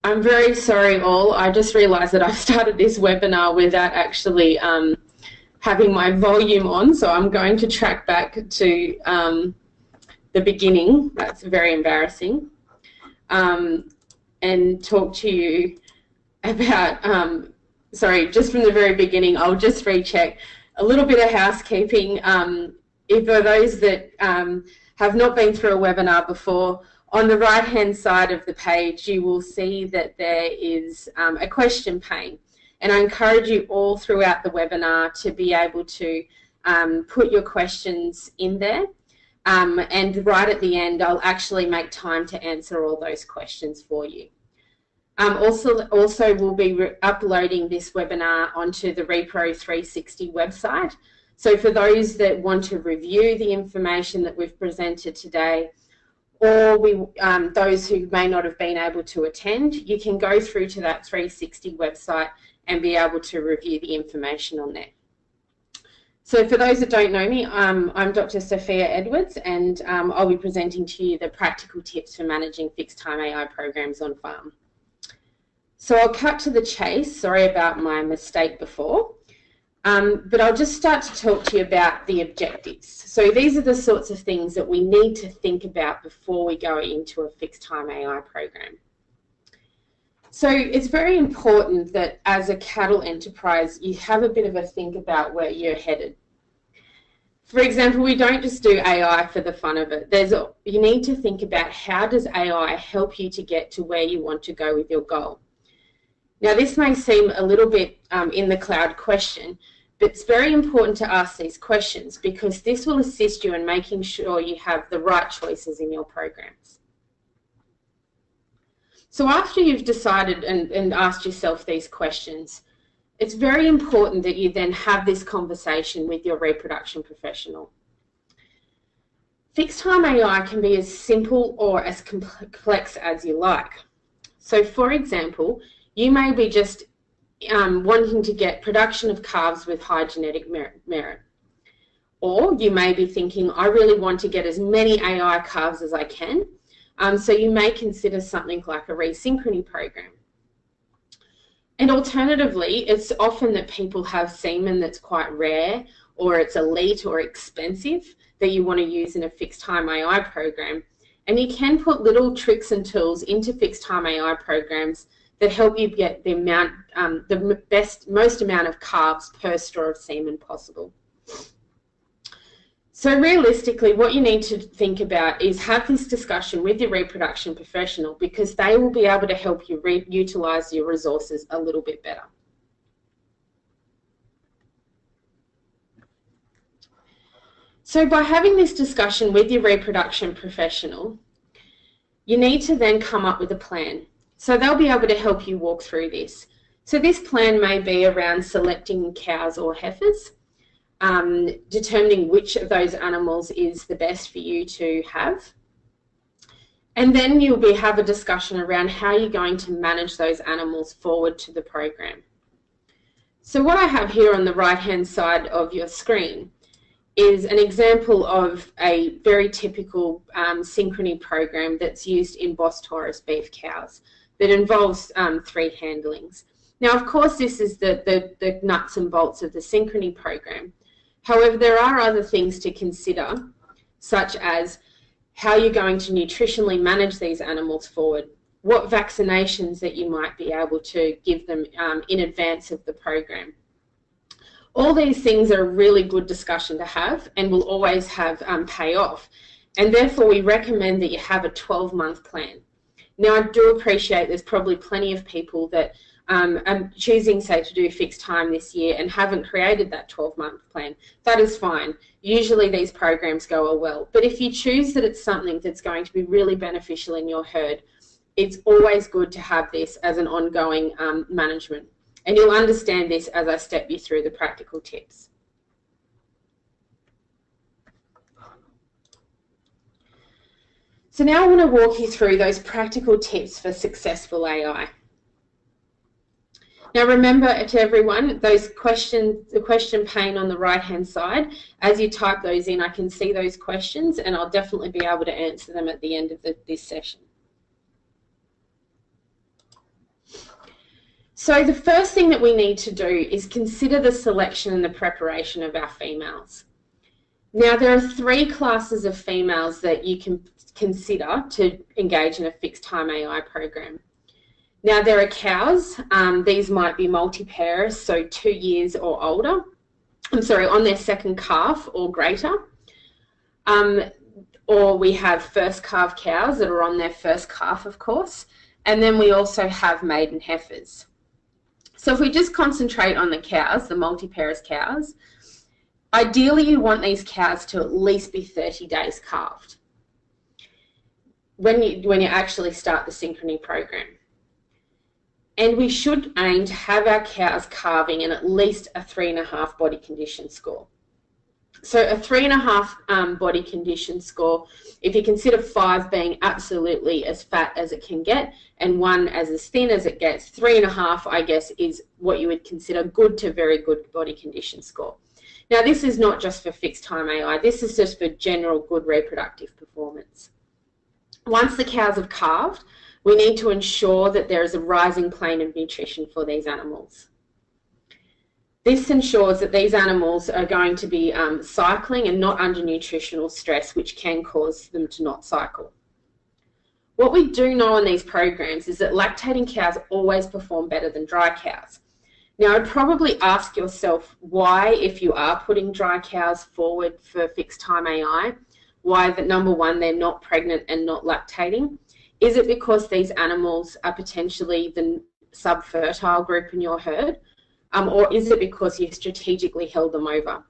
I'm very sorry all. I just realised that I've started this webinar without actually having my volume on, so I'm going to track back to the beginning. That's very embarrassing. And talk to you about, sorry, just from the very beginning, I'll just recheck. A little bit of housekeeping. If for those that have not been through a webinar before, on the right-hand side of the page, you will see that there is a question pane. And I encourage you all throughout the webinar to be able to put your questions in there. And right at the end, I'll actually make time to answer all those questions for you. Also, we'll be uploading this webinar onto the Repro 360 website. So for those that want to review the information that we've presented today, or those who may not have been able to attend, you can go through to that 360 website and be able to review the information on there. So for those that don't know me, I'm Dr. Sophia Edwards, and I'll be presenting to you the practical tips for managing fixed-time AI programs on farm. So I'll cut to the chase. Sorry about my mistake before. But I'll just start to talk to you about the objectives. So these are the sorts of things that we need to think about before we go into a fixed-time AI program. So it's very important that as a cattle enterprise, you have a bit of a think about where you're headed. For example, we don't just do AI for the fun of it. You need to think about how does AI help you to get to where you want to go with your goal. Now, this may seem a little bit in the cloud question, but it's very important to ask these questions because this will assist you in making sure you have the right choices in your programs. So after you've decided and asked yourself these questions, it's very important that you then have this conversation with your reproduction professional. Fixed-time AI can be as simple or as complex as you like. So for example, you may be just wanting to get production of calves with high genetic merit. Or you may be thinking, I really want to get as many AI calves as I can. So you may consider something like a resynchrony program. And alternatively, it's often that people have semen that's quite rare, or it's elite or expensive that you want to use in a fixed-time AI program. And you can put little tricks and tools into fixed-time AI programs that help you get the amount, most amount of calves per store of semen possible. So realistically, what you need to think about is have this discussion with your reproduction professional because they will be able to help you utilise your resources a little bit better. So by having this discussion with your reproduction professional, you need to then come up with a plan. So they'll be able to help you walk through this. So this plan may be around selecting cows or heifers, determining which of those animals is the best for you to have. And then you'll have a discussion around how you're going to manage those animals forward to the program. So what I have here on the right-hand side of your screen is an example of a very typical synchrony program that's used in Bos Taurus beef cows that involves 3 handlings. Now, of course, this is the nuts and bolts of the synchrony program. However, there are other things to consider, such as how you're going to nutritionally manage these animals forward, what vaccinations that you might be able to give them in advance of the program. All these things are a really good discussion to have and will always have payoff. And therefore, we recommend that you have a 12-month plan. Now, I do appreciate there's probably plenty of people that are choosing, say, to do fixed time this year and haven't created that 12-month plan. That is fine. Usually these programs go well. But if you choose that it's something that's going to be really beneficial in your herd, it's always good to have this as an ongoing management. And you'll understand this as I step you through the practical tips. So now I want to walk you through those practical tips for successful AI. Now remember to everyone, those questions, the question pane on the right-hand side, as you type those in, I can see those questions and I'll definitely be able to answer them at the end of this session. So the first thing that we need to do is consider the selection and the preparation of our females. Now, there are 3 classes of females that you can consider to engage in a fixed time AI program. Now, there are cows. These might be multi-parous, so 2 years or older. On their second calf or greater. Or we have first calf cows that are on their first calf, of course. And then we also have maiden heifers. So if we just concentrate on the cows, the multi-parous cows, ideally you want these cows to at least be 30 days calved when you actually start the synchrony program. And we should aim to have our cows calving in at least a 3.5 body condition score. So a 3.5 body condition score, if you consider 5 being absolutely as fat as it can get and 1 as thin as it gets, 3.5, I guess, is what you would consider good to very good body condition score. Now, this is not just for fixed time AI. This is just for general good reproductive performance. Once the cows have calved, we need to ensure that there is a rising plane of nutrition for these animals. This ensures that these animals are going to be cycling and not under nutritional stress, which can cause them to not cycle. What we do know in these programs is that lactating cows always perform better than dry cows. Now, I'd probably ask yourself why, if you are putting dry cows forward for fixed time AI, why that, number one, they're not pregnant and not lactating. Is it because these animals are potentially the subfertile group in your herd? Or is it because you've strategically held them over?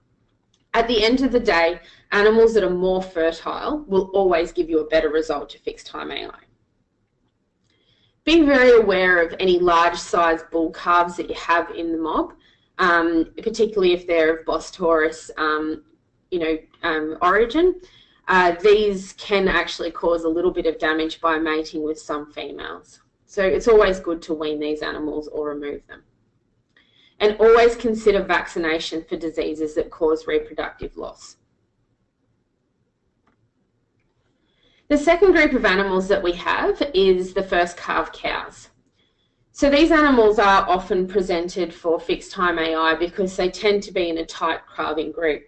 At the end of the day, animals that are more fertile will always give you a better result to fixed time AI. Be very aware of any large size bull calves that you have in the mob, particularly if they're of Bos Taurus origin. These can actually cause a little bit of damage by mating with some females. So it's always good to wean these animals or remove them. And always consider vaccination for diseases that cause reproductive loss. The second group of animals that we have is the first calf cows. So these animals are often presented for fixed time AI because they tend to be in a tight calving group.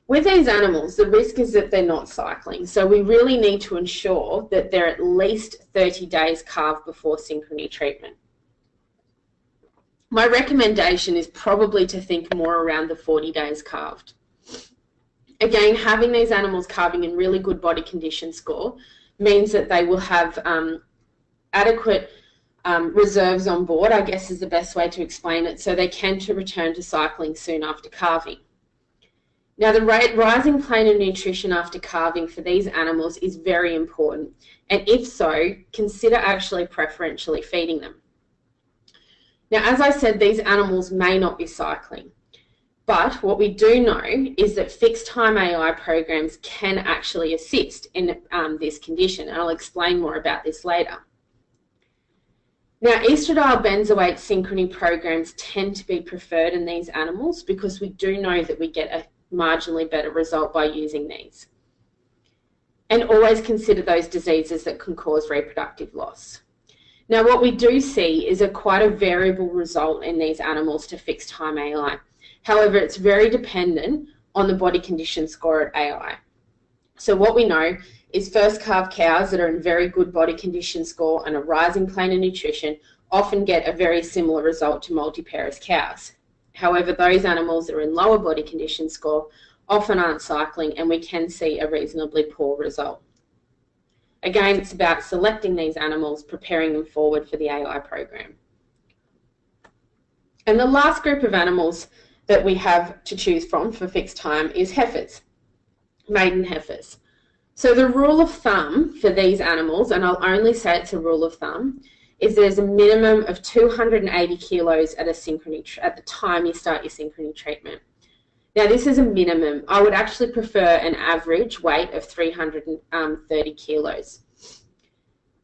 With these animals, the risk is that they're not cycling, so we really need to ensure that they're at least 30 days calved before synchrony treatment. My recommendation is probably to think more around the 40 days calved. Again, having these animals calving in really good body condition score means that they will have adequate reserves on board, I guess is the best way to explain it, so they can return to cycling soon after calving. Now, the rising plane of nutrition after calving for these animals is very important, and if so, consider actually preferentially feeding them. Now, as I said, these animals may not be cycling, but what we do know is that fixed time AI programs can actually assist in this condition, and I'll explain more about this later. Now, estradiol benzoate synchrony programs tend to be preferred in these animals because we do know that we get a marginally better result by using these. And always consider those diseases that can cause reproductive loss. Now, what we do see is quite a variable result in these animals to fixed time AI. However, it's very dependent on the body condition score at AI. So what we know is first calf cows that are in very good body condition score and a rising plane of nutrition often get a very similar result to multi-parous cows. However, those animals that are in lower body condition score often aren't cycling, and we can see a reasonably poor result. Again, it's about selecting these animals, preparing them forward for the AI program. And the last group of animals that we have to choose from for fixed time is heifers, maiden heifers. So the rule of thumb for these animals, and I'll only say it's a rule of thumb, is there's a minimum of 280 kilos at the time you start your synchrony treatment. Now, this is a minimum. I would actually prefer an average weight of 330 kilos.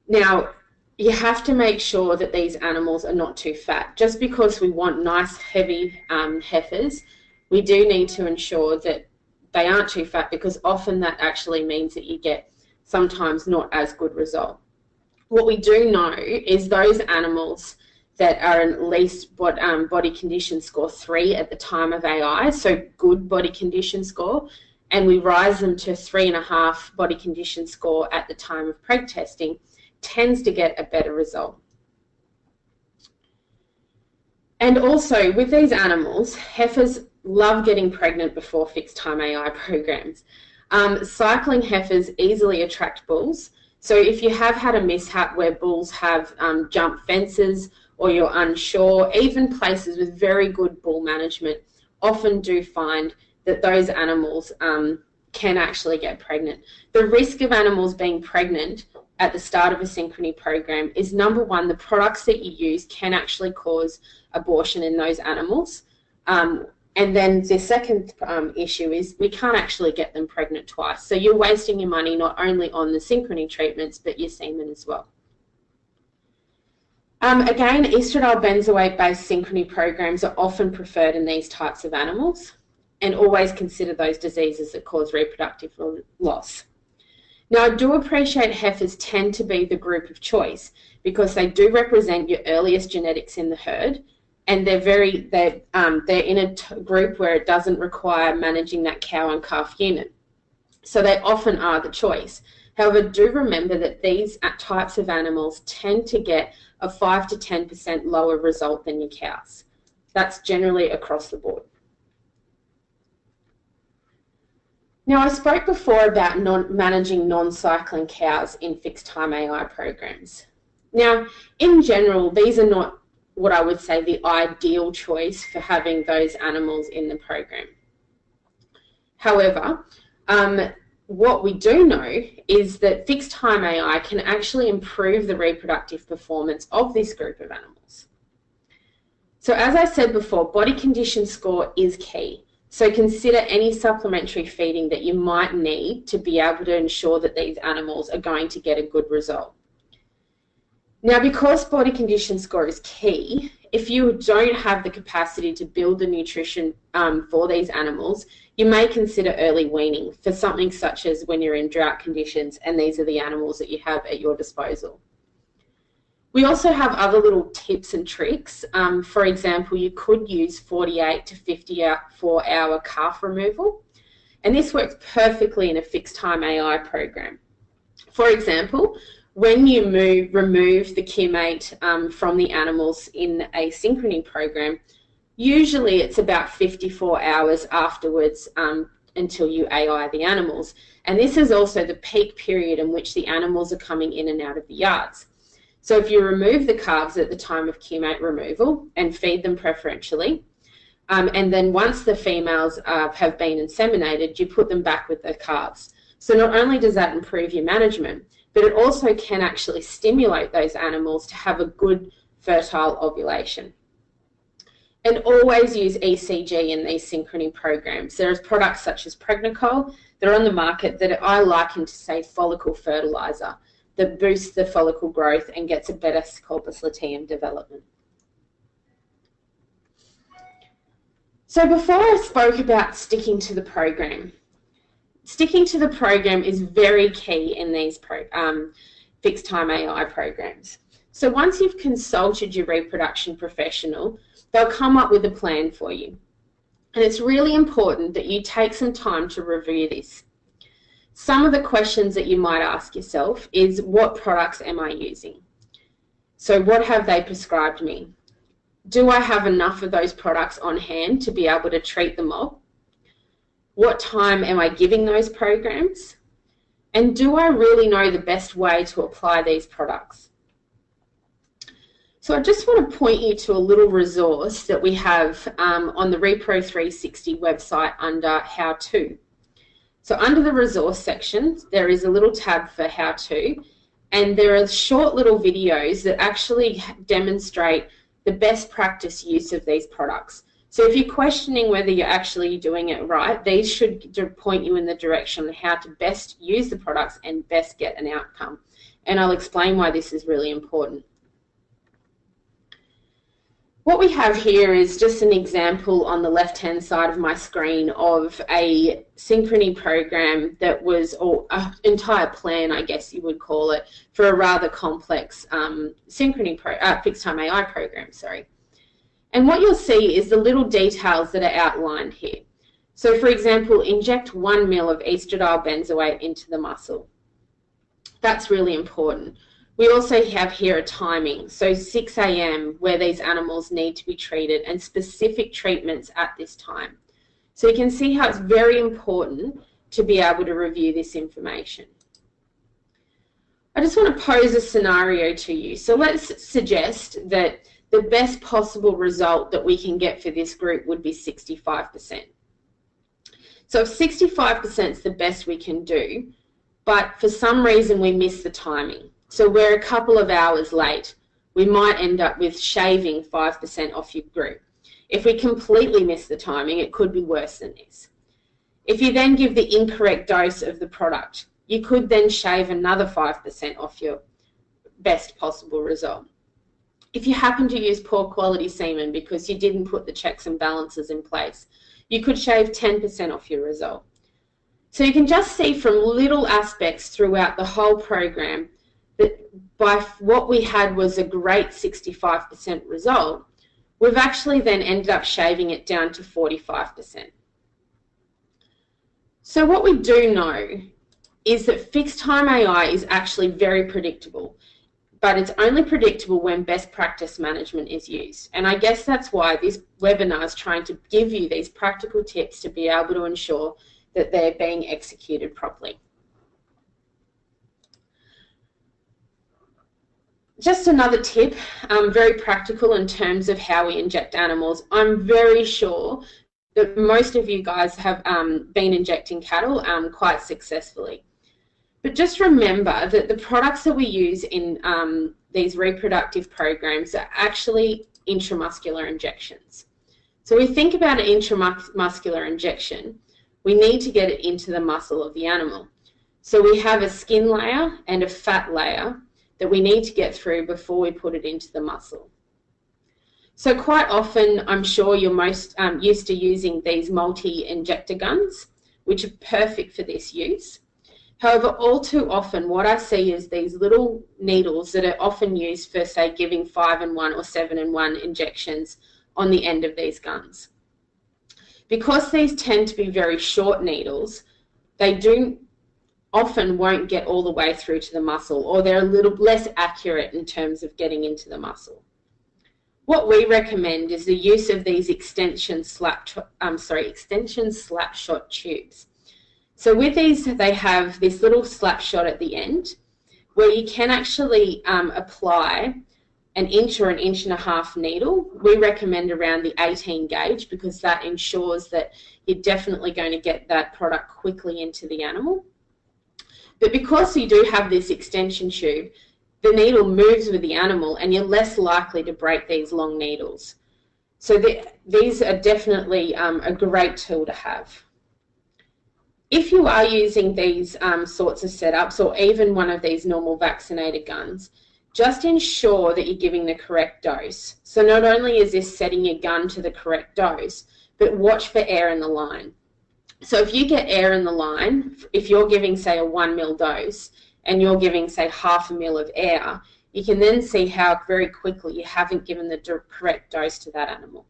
Now, you have to make sure that these animals are not too fat. Just because we want nice, heavy heifers, we do need to ensure that they aren't too fat, because often that actually means that you get sometimes not as good result. What we do know is those animals that are at least body condition score 3 at the time of AI, so good body condition score, and we rise them to 3.5 body condition score at the time of preg testing, tends to get a better result. And also, with these animals, heifers love getting pregnant before fixed time AI programs. Cycling heifers easily attract bulls. So if you have had a mishap where bulls have jumped fences, or you're unsure, even places with very good bull management often do find that those animals can actually get pregnant. The risk of animals being pregnant at the start of a synchrony program is, number one, the products that you use can actually cause abortion in those animals. And then the second issue is we can't actually get them pregnant twice. So you're wasting your money not only on the synchrony treatments, but your semen as well. Again, estradiol benzoate-based synchrony programs are often preferred in these types of animals, and always consider those diseases that cause reproductive loss. Now, I do appreciate heifers tend to be the group of choice because they do represent your earliest genetics in the herd, and they're in a group where it doesn't require managing that cow and calf unit. So they often are the choice. However, do remember that these types of animals tend to get a 5 to 10% lower result than your cows. That's generally across the board. Now, I spoke before about managing non-cycling cows in fixed time AI programs. Now, in general, these are not what I would say the ideal choice for having those animals in the program. However, what we do know is that fixed time AI can actually improve the reproductive performance of this group of animals. So as I said before, body condition score is key. So consider any supplementary feeding that you might need to be able to ensure that these animals are going to get a good result. Now, because body condition score is key, if you don't have the capacity to build the nutrition for these animals, you may consider early weaning for something such as when you're in drought conditions and these are the animals that you have at your disposal. We also have other little tips and tricks. For example, you could use 48 to 54-hour calf removal, and this works perfectly in a fixed time AI program. For example, when you remove the chemate from the animals in a synchrony program, usually it's about 54 hours afterwards until you AI the animals. And this is also the peak period in which the animals are coming in and out of the yards. So if you remove the calves at the time of chemate removal and feed them preferentially, and then once the females have been inseminated, you put them back with the calves. So not only does that improve your management, but it also can actually stimulate those animals to have a good fertile ovulation. And always use ECG in these synchrony programs. There's products such as Pregnicol that are on the market that I liken to, say, follicle fertilizer, that boosts the follicle growth and gets a better corpus luteum development. So before I spoke about sticking to the program, sticking to the program is very key in these fixed time AI programs. So once you've consulted your reproduction professional, they'll come up with a plan for you. And it's really important that you take some time to review this. Some of the questions that you might ask yourself is, what products am I using? So what have they prescribed me? Do I have enough of those products on hand to be able to treat them all? What time am I giving those programs? And do I really know the best way to apply these products? So I just want to point you to a little resource that we have on the Repro 360 website under How To. So under the resource section, there is a little tab for How To, and there are short little videos that actually demonstrate the best practice use of these products. So if you're questioning whether you're actually doing it right, these should point you in the direction of how to best use the products and best get an outcome. And I'll explain why this is really important. What we have here is just an example on the left-hand side of my screen of a synchrony program that was, or an entire plan, I guess you would call it, for a rather complex fixed-time AI program, sorry. And what you'll see is the little details that are outlined here. So, for example, inject 1 ml of estradiol benzoate into the muscle. That's really important. We also have here a timing, so 6 a.m. where these animals need to be treated and specific treatments at this time. So you can see how it's very important to be able to review this information. I just want to pose a scenario to you. So let's suggest that the best possible result that we can get for this group would be 65%. So if 65% is the best we can do, but for some reason we miss the timing, so we're a couple of hours late, we might end up with shaving 5% off your group. If we completely miss the timing, it could be worse than this. If you then give the incorrect dose of the product, you could then shave another 5% off your best possible result. If you happen to use poor quality semen because you didn't put the checks and balances in place, you could shave 10% off your result. So you can just see from little aspects throughout the whole program that by what we had was a great 65% result, we've actually then ended up shaving it down to 45%. So what we do know is that fixed time AI is actually very predictable, but it's only predictable when best practice management is used. And I guess that's why this webinar is trying to give you these practical tips to be able to ensure that they're being executed properly. Just another tip, very practical in terms of how we inject animals. I'm very sure that most of you guys have been injecting cattle quite successfully. But just remember that the products that we use in these reproductive programs are actually intramuscular injections. So we think about an intramuscular injection, we need to get it into the muscle of the animal. So we have a skin layer and a fat layer that we need to get through before we put it into the muscle. So quite often, I'm sure you're most used to using these multi-injector guns, which are perfect for this use. However, all too often, what I see is these little needles that are often used for, say, giving 5-in-1 or 7-in-1 injections on the end of these guns. Because these tend to be very short needles, they often won't get all the way through to the muscle, or they're a little less accurate in terms of getting into the muscle. What we recommend is the use of these extension slap shot tubes. So with these, they have this little slap shot at the end where you can actually apply an inch or an inch and a half needle. We recommend around the 18 gauge because that ensures that you're definitely going to get that product quickly into the animal. But because you do have this extension tube, the needle moves with the animal and you're less likely to break these long needles. So these are definitely a great tool to have. If you are using these sorts of setups or even one of these normal vaccinated guns, just ensure that you're giving the correct dose. So not only is this setting your gun to the correct dose, but watch for air in the line. So if you get air in the line, if you're giving, say, a 1 ml dose and you're giving, say, 0.5 ml of air, you can then see how very quickly you haven't given the correct dose to that animal.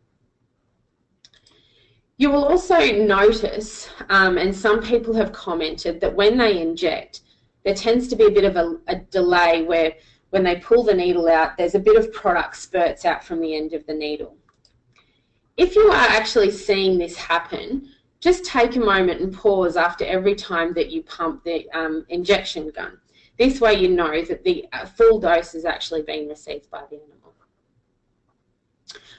You will also notice, and some people have commented, that when they inject, there tends to be a bit of a delay where when they pull the needle out, there's a bit of product spurts out from the end of the needle. If you are actually seeing this happen, just take a moment and pause after every time that you pump the injection gun. This way you know that the full dose is actually being received by the animal.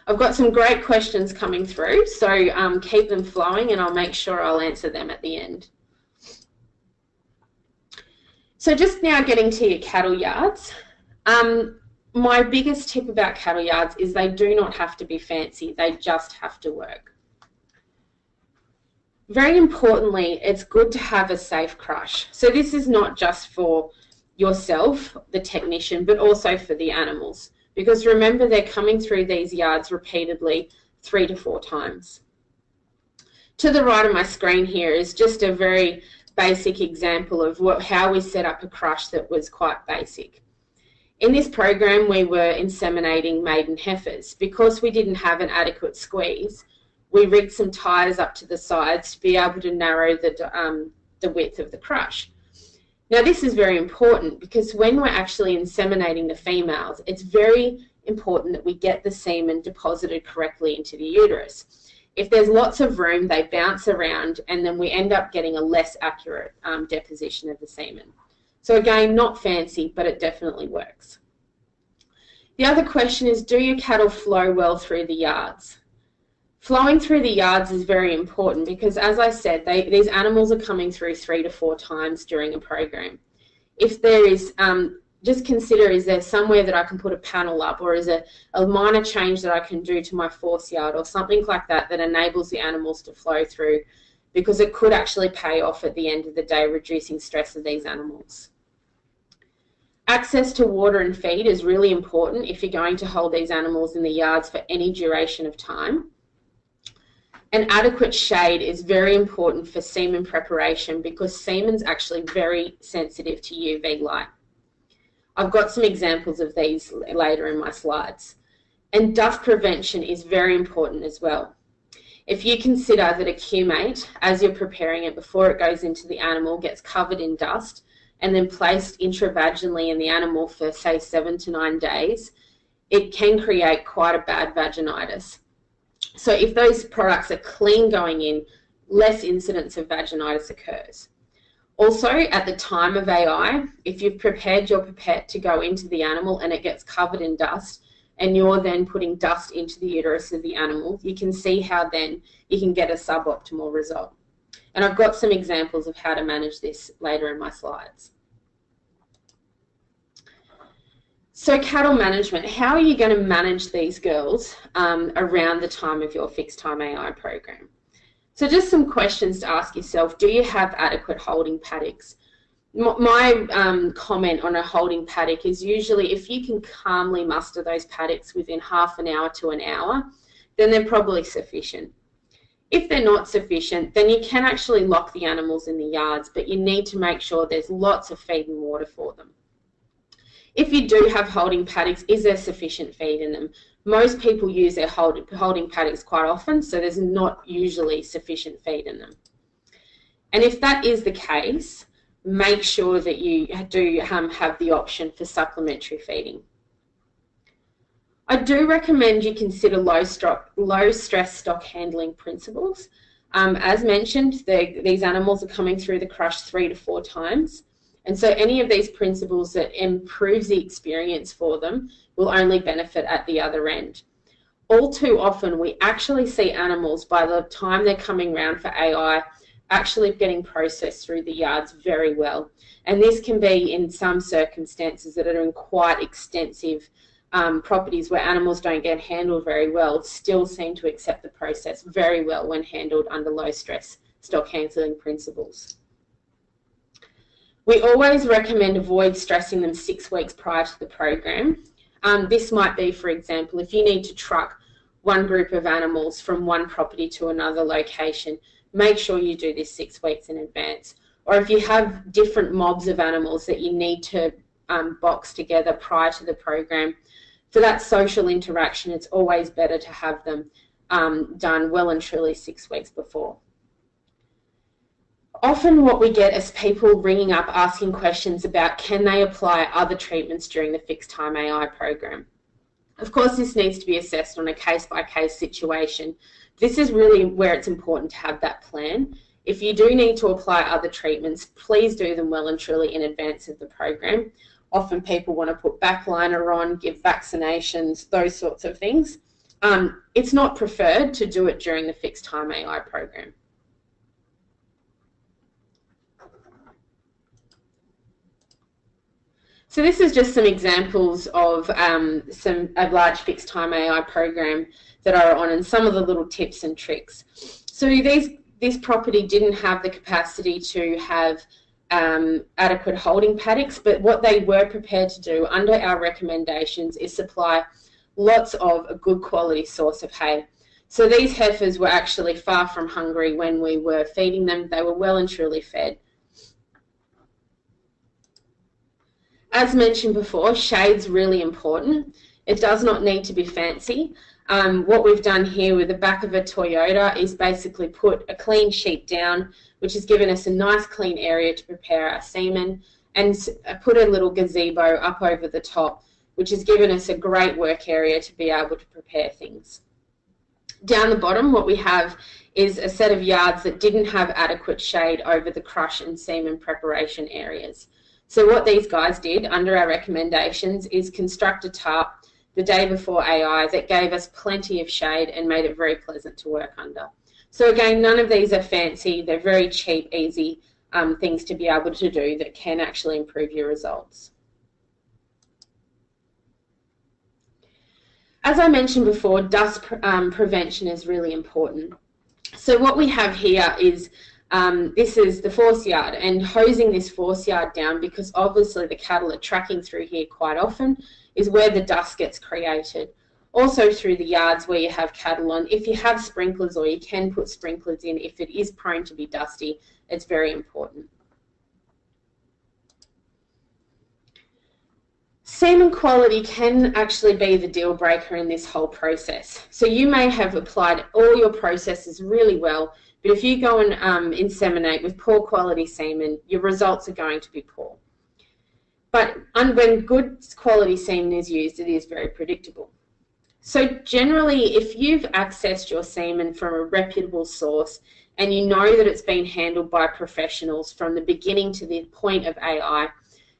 I've got some great questions coming through, so keep them flowing and I'll make sure I'll answer them at the end. So just now getting to your cattle yards. My biggest tip about cattle yards is they do not have to be fancy, they just have to work. Very importantly, it's good to have a safe crush. So this is not just for yourself, the technician, but also for the animals. because remember, they're coming through these yards repeatedly 3 to 4 times. To the right of my screen here is just a very basic example of how we set up a crush that was quite basic. In this program, we were inseminating maiden heifers. Because we didn't have an adequate squeeze, we rigged some tires up to the sides to be able to narrow the width of the crush. Now, this is very important because when we're actually inseminating the females, it's very important that we get the semen deposited correctly into the uterus. If there's lots of room, they bounce around, and then we end up getting a less accurate deposition of the semen. So again, not fancy, but it definitely works. The other question is, do your cattle flow well through the yards? Flowing through the yards is very important because, as I said, these animals are coming through 3 to 4 times during a program. If there is, just consider, is there somewhere that I can put a panel up, or is there a minor change that I can do to my force yard or something like that that enables the animals to flow through, because it could actually pay off at the end of the day, reducing stress of these animals. Access to water and feed is really important if you're going to hold these animals in the yards for any duration of time. And adequate shade is very important for semen preparation because semen's actually very sensitive to UV light. I've got some examples of these later in my slides. And dust prevention is very important as well. If you consider that a cumate, as you're preparing it before it goes into the animal, gets covered in dust and then placed intravaginally in the animal for, say, 7 to 9 days, it can create quite a bad vaginitis. So if those products are clean going in, less incidence of vaginitis occurs. Also, at the time of AI, if you've prepared your pipette to go into the animal and it gets covered in dust, and you're then putting dust into the uterus of the animal, you can see how then you can get a suboptimal result. And I've got some examples of how to manage this later in my slides. So cattle management, how are you going to manage these girls around the time of your fixed time AI program? So just some questions to ask yourself. Do you have adequate holding paddocks? My comment on a holding paddock is usually if you can calmly muster those paddocks within half an hour to an hour, then they're probably sufficient. If they're not sufficient, then you can actually lock the animals in the yards, but you need to make sure there's lots of feed and water for them. If you do have holding paddocks, is there sufficient feed in them? Most people use their holding paddocks quite often, so there's not usually sufficient feed in them. And if that is the case, make sure that you do have the option for supplementary feeding. I do recommend you consider low stress stock handling principles. As mentioned, these animals are coming through the crush 3 to 4 times. And so any of these principles that improves the experience for them will only benefit at the other end. All too often, we actually see animals, by the time they're coming around for AI, actually getting processed through the yards very well. And this can be in some circumstances that are in quite extensive properties where animals don't get handled very well, still seem to accept the process very well when handled under low stress stock handling principles. We always recommend avoid stressing them 6 weeks prior to the program. This might be, for example, if you need to truck one group of animals from one property to another location, make sure you do this 6 weeks in advance. Or if you have different mobs of animals that you need to box together prior to the program, for that social interaction, it's always better to have them done well and truly 6 weeks before. Often what we get is people ringing up asking questions about can they apply other treatments during the fixed time AI program. Of course, this needs to be assessed on a case-by-case situation. This is really where it's important to have that plan. If you do need to apply other treatments, please do them well and truly in advance of the program. Often people want to put backliner on, give vaccinations, those sorts of things. It's not preferred to do it during the fixed time AI program. So this is just some examples of a large fixed time AI program that are on, and some of the little tips and tricks. So this property didn't have the capacity to have adequate holding paddocks, but what they were prepared to do under our recommendations is supply lots of a good quality source of hay. So these heifers were actually far from hungry when we were feeding them. They were well and truly fed. As mentioned before, shade's really important. It does not need to be fancy. What we've done here with the back of a Toyota is basically put a clean sheet down, which has given us a nice clean area to prepare our semen, and put a little gazebo up over the top, which has given us a great work area to be able to prepare things. Down the bottom, what we have is a set of yards that didn't have adequate shade over the crush and semen preparation areas. So what these guys did under our recommendations is construct a tarp the day before AI that gave us plenty of shade and made it very pleasant to work under. So again, none of these are fancy. They're very cheap, easy things to be able to do that can actually improve your results. As I mentioned before, dust prevention is really important. So what we have here is this is the force yard, and hosing this force yard down, because obviously the cattle are tracking through here quite often, is where the dust gets created. Also through the yards where you have cattle on. If you have sprinklers, or you can put sprinklers in if it is prone to be dusty, it's very important. Semen quality can actually be the deal breaker in this whole process. So you may have applied all your processes really well, but if you go and inseminate with poor quality semen, your results are going to be poor. But when good quality semen is used, it is very predictable. So generally, if you've accessed your semen from a reputable source and you know that it's been handled by professionals from the beginning to the point of AI,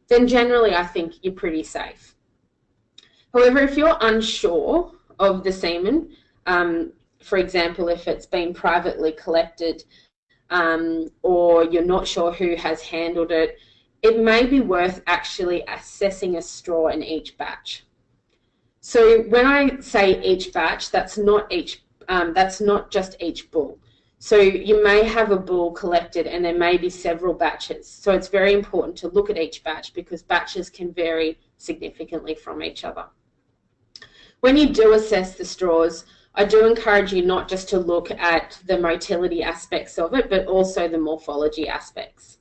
then generally I think you're pretty safe. However, if you're unsure of the semen, for example, if it's been privately collected or you're not sure who has handled it, it may be worth actually assessing a straw in each batch. So when I say each batch, that's not just each bull. So you may have a bull collected and there may be several batches. So it's very important to look at each batch, because batches can vary significantly from each other. When you do assess the straws, I do encourage you not just to look at the motility aspects of it, but also the morphology aspects.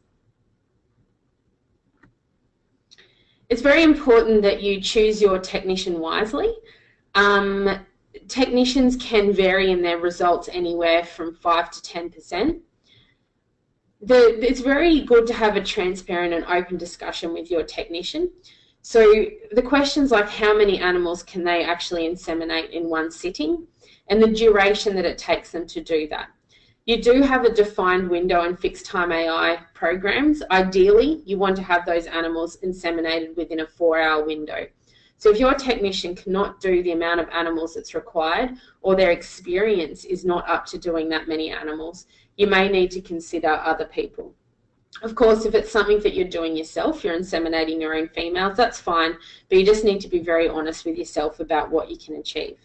It's very important that you choose your technician wisely. Technicians can vary in their results anywhere from 5 to 10%. It's very good to have a transparent and open discussion with your technician. So the questions like how many animals can they actually inseminate in one sitting, and the duration that it takes them to do that. You do have a defined window in fixed time AI programs. Ideally, you want to have those animals inseminated within a 4-hour window. So if your technician cannot do the amount of animals that's required, or their experience is not up to doing that many animals, you may need to consider other people. Of course, if it's something that you're doing yourself, you're inseminating your own females, that's fine, but you just need to be very honest with yourself about what you can achieve.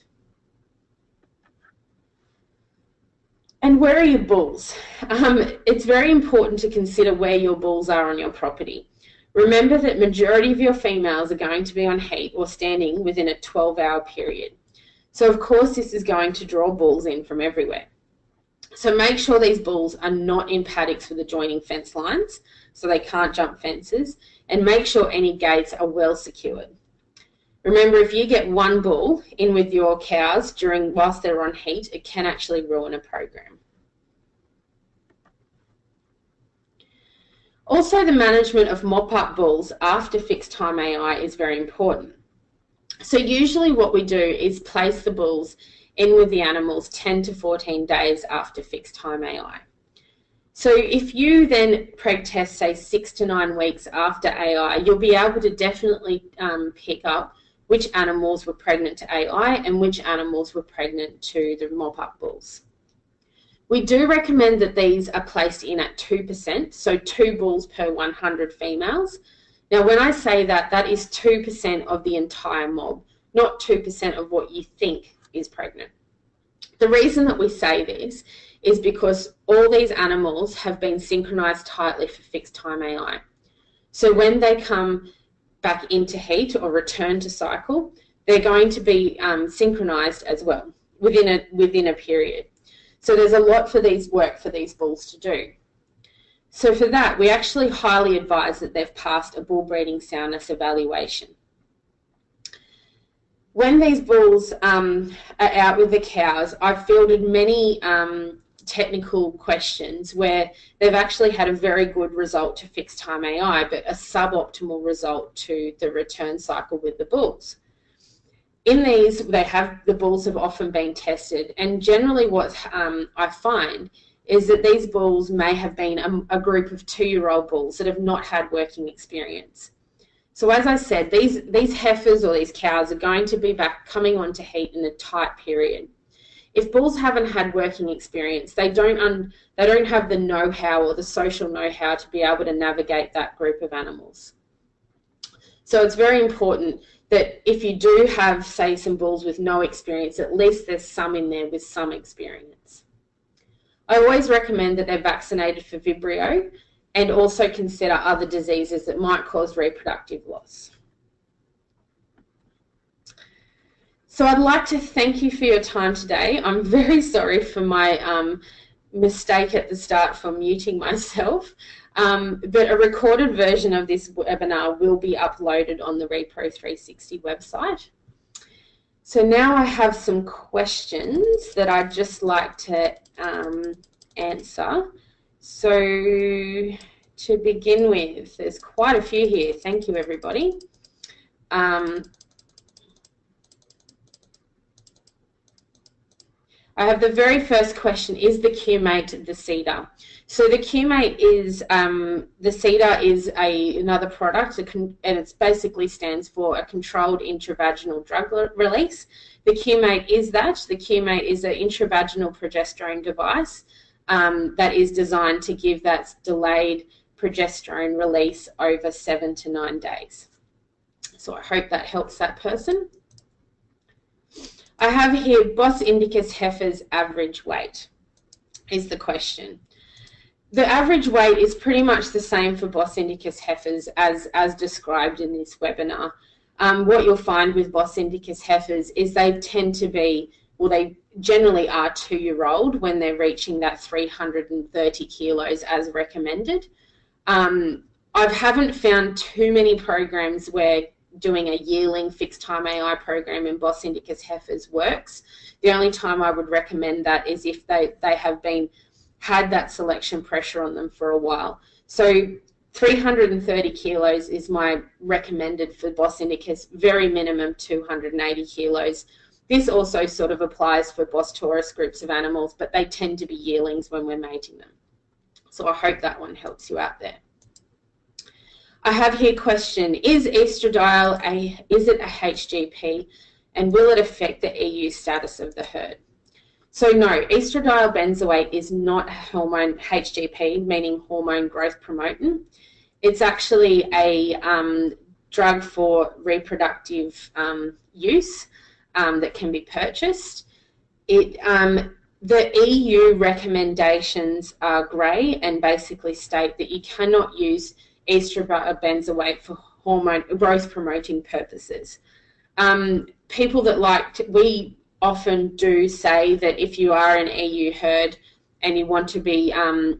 And where are your bulls? It's very important to consider where your bulls are on your property. Remember that majority of your females are going to be on heat or standing within a 12-hour period. So of course this is going to draw bulls in from everywhere. So make sure these bulls are not in paddocks with adjoining fence lines, so they can't jump fences, and make sure any gates are well secured. Remember, if you get one bull in with your cows whilst they're on heat, it can actually ruin a program. Also, the management of mop-up bulls after fixed time AI is very important. So usually what we do is place the bulls in with the animals 10 to 14 days after fixed time AI. So if you then preg test, say 6 to 9 weeks after AI, you'll be able to definitely pick up which animals were pregnant to AI and which animals were pregnant to the mop-up bulls. We do recommend that these are placed in at 2%, so 2 bulls per 100 females. Now, when I say that, that is 2% of the entire mob, not 2% of what you think is pregnant. The reason that we say this is because all these animals have been synchronized tightly for fixed time AI. So when they come back into heat or return to cycle, they're going to be synchronized as well within a period. So there's a lot for these bulls to do. So for that, we actually highly advise that they've passed a bull breeding soundness evaluation. When these bulls are out with the cows, I've fielded many technical questions where they've actually had a very good result to fixed time AI, but a suboptimal result to the return cycle with the bulls. In these, the bulls have often been tested, and generally what I find is that these bulls may have been a group of 2-year-old bulls that have not had working experience. So as I said, these heifers or these cows are going to be coming onto heat in a tight period. If bulls haven't had working experience, they don't have the know-how or the social know-how to be able to navigate that group of animals. So it's very important that if you do have, say, some bulls with no experience, at least there's some in there with some experience. I always recommend that they're vaccinated for Vibrio and also consider other diseases that might cause reproductive loss. So I'd like to thank you for your time today. I'm very sorry for my mistake at the start for muting myself, but a recorded version of this webinar will be uploaded on the Repro 360 website. So now I have some questions that I'd just like to answer. So to begin with, there's quite a few here. Thank you, everybody. I have the very first question: is the Q-mate the cedar? So the Q-mate is the cedar is another product, and it basically stands for a controlled intravaginal drug release. The Q-mate is that. The Q-mate is an intravaginal progesterone device that is designed to give that delayed progesterone release over 7 to 9 days. So I hope that helps that person. I have here Bos indicus heifer's average weight is the question. The average weight is pretty much the same for Bos indicus heifers as described in this webinar. What you'll find with Bos indicus heifers is they tend to be, well, they generally are 2-year-old when they're reaching that 330 kilos as recommended. I haven't found too many programs where doing a yearling fixed time AI program in Bos indicus heifers works. The only time I would recommend that is if they have had that selection pressure on them for a while. So 330 kilos is my recommended for Bos indicus, very minimum 280 kilos. This also sort of applies for Bos taurus groups of animals, but they tend to be yearlings when we're mating them. So I hope that one helps you out there. I have here question: is estradiol is it a HGP, and will it affect the EU status of the herd? So no, estradiol benzoate is not a hormone HGP, meaning hormone growth promotant. It's actually a drug for reproductive use that can be purchased. The EU recommendations are grey and basically state that you cannot use estradiol benzoate for hormone growth promoting purposes. People that we often do say that if you are an EU herd and you want to be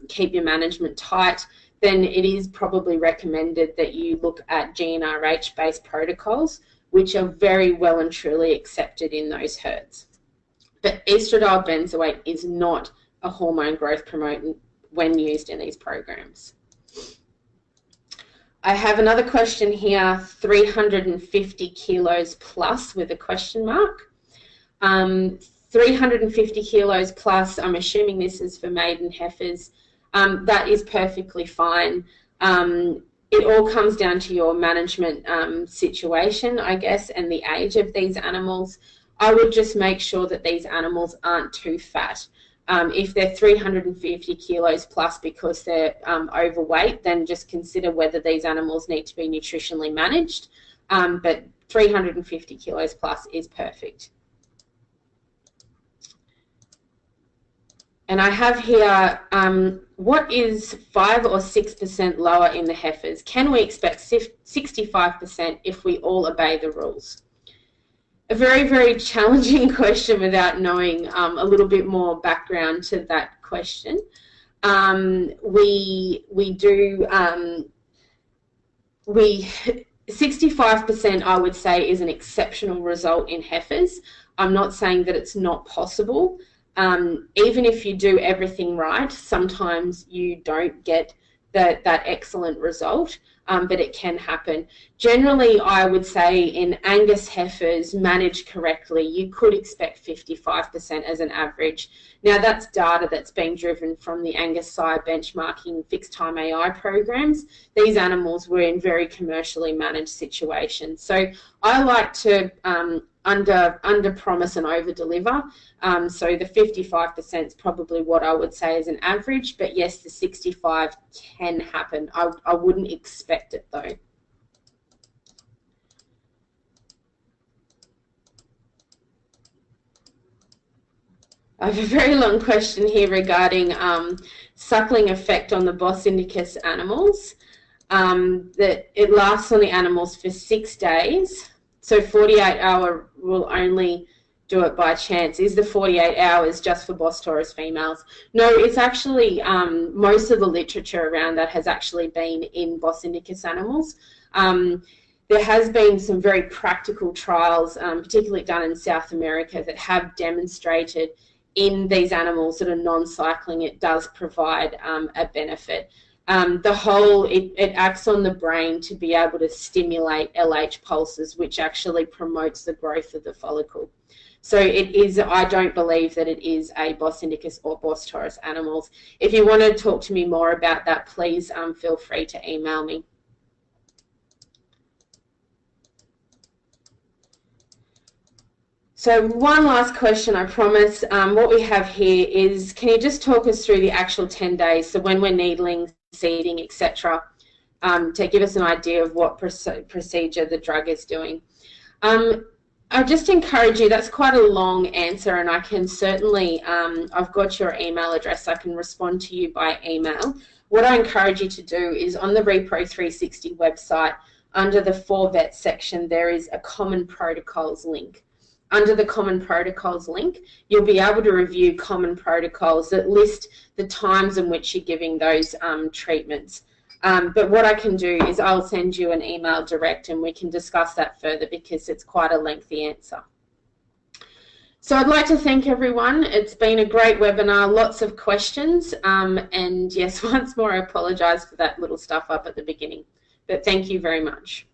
keep your management tight, then it is probably recommended that you look at GnRH based protocols, which are very well and truly accepted in those herds. But estradiol benzoate is not a hormone growth promotant when used in these programs. I have another question here, 350 kilos plus with a question mark. 350 kilos plus, I'm assuming this is for maiden heifers. That is perfectly fine. It all comes down to your management situation, I guess, and the age of these animals. I would just make sure that these animals aren't too fat. If they're 350 kilos plus because they're overweight, then just consider whether these animals need to be nutritionally managed. But 350 kilos plus is perfect. And I have here, what is 5 or 6% lower in the heifers? Can we expect 65% if we all obey the rules? A very, very challenging question without knowing a little bit more background to that question. We 65% I would say is an exceptional result in heifers. I'm not saying that it's not possible. Even if you do everything right, sometimes you don't get that excellent result, but it can happen. Generally, I would say in Angus heifers managed correctly, you could expect 55% as an average. Now, that's data that's being driven from the Angus sire benchmarking fixed time AI programs. These animals were in very commercially managed situations. So I like to under promise and over deliver. So the 55% is probably what I would say is an average, but yes, the 65 can happen. I wouldn't expect it though. I have a very long question here regarding suckling effect on the Bos indicus animals. That it lasts on the animals for 6 days. So 48 hour will only do it by chance. Is the 48 hours just for Bos taurus females? No, it's actually most of the literature around that has actually been in Bos indicus animals. There has been some very practical trials, particularly done in South America, that have demonstrated in these animals that are non-cycling it does provide a benefit. It acts on the brain to be able to stimulate LH pulses, which actually promotes the growth of the follicle. So it is, I don't believe that it is a Bos indicus or Bos taurus animals. If you want to talk to me more about that, please feel free to email me. So one last question, I promise. What we have here is, can you just talk us through the actual 10 days, so when we're needling, seeding, etc., to give us an idea of what procedure the drug is doing. I just encourage you, that's quite a long answer, and I can certainly, I've got your email address, I can respond to you by email. What I encourage you to do is on the Repro 360 website, under the For Vets section, there is a Common Protocols link. Under the Common Protocols link, you'll be able to review common protocols that list the times in which you're giving those treatments. But what I can do is I'll send you an email direct and we can discuss that further because it's quite a lengthy answer. So I'd like to thank everyone. It's been a great webinar, lots of questions. And yes, once more, I apologise for that little stuff up at the beginning. But thank you very much.